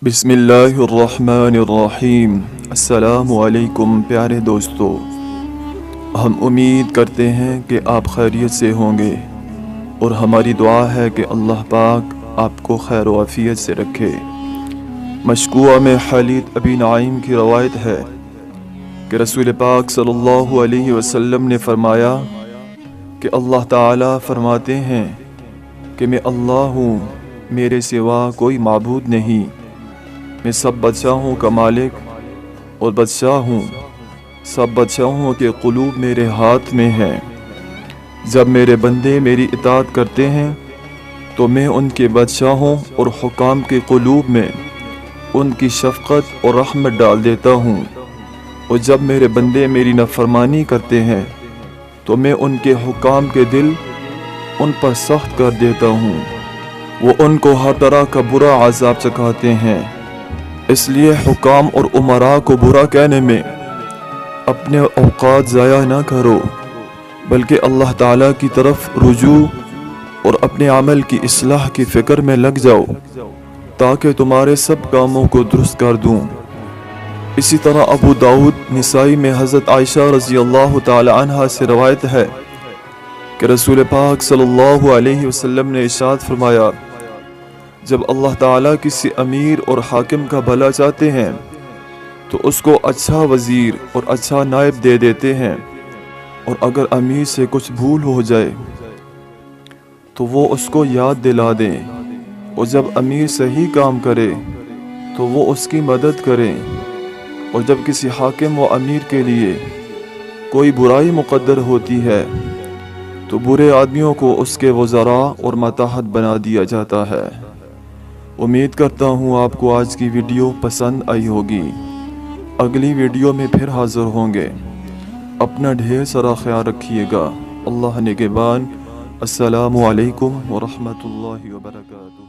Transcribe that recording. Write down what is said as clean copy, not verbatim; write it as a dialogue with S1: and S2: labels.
S1: बिस्मिल्लाहिर्रहमानिर्रहीम। अस्सलामु अलैकुम प्यारे दोस्तों, हम उम्मीद करते हैं कि आप खैरियत से होंगे और हमारी दुआ है कि अल्लाह पाक आपको खैर व आफियत से रखे। मशकूआ में खालिद अबी नाइम की रवायत है कि रसूल पाक सल्लल्लाहु अलैहि वसल्लम ने फरमाया कि अल्लाह ताला फरमाते हैं कि मैं अल्लाह हूँ, मेरे सिवा कोई माबूद नहीं, मैं सब बादशाहों का मालिक और बादशाह हूँ, सब बादशाहों के क़ुलूब मेरे हाथ में हैं। जब मेरे बंदे मेरी इताअत करते हैं तो मैं उनके बादशाहों और हुकाम के क़ुलूब में उनकी शफ़क़त और रहमत डाल देता हूँ, और जब मेरे बंदे मेरी नाफरमानी करते हैं तो मैं उनके हुकाम के दिल उन पर सख्त कर देता हूँ। वो उनको हर तरह का बुरा अज़ाब चखाते हैं। इसलिए हुकाम और उमरा को बुरा कहने में अपने औक़ात ज़ाया ना करो, बल्कि अल्लाह ताला की तरफ रुजू और अपने अमल की इस्लाह की फ़िक्र में लग जाओ, ताकि तुम्हारे सब कामों को दुरुस्त कर दूँ। इसी तरह अबू दाऊद निसाई में हज़रत आयशा रज़ी अल्लाह ताला अन्हा से रवायत है कि रसूल पाक सल्लल्लाहु अलैहि वसल्लम ने इरशाद फरमाया, जब अल्लाह ताला किसी अमीर और हाकिम का भला चाहते हैं तो उसको अच्छा वज़ीर और अच्छा नायब दे देते हैं, और अगर अमीर से कुछ भूल हो जाए तो वो उसको याद दिला दें, और जब अमीर सही काम करे तो वो उसकी मदद करें, और जब किसी हाकिम व अमीर के लिए कोई बुराई मुक़द्दर होती है तो बुरे आदमियों को उसके वज़रा और मताहत बना दिया जाता है। उम्मीद करता हूँ आपको आज की वीडियो पसंद आई होगी। अगली वीडियो में फिर हाज़िर होंगे। अपना ढेर सारा ख्याल रखिएगा। अल्लाह निगहबान। अस्सलामु अलैकुम व रहमतुल्लाहि व बरकातुहू।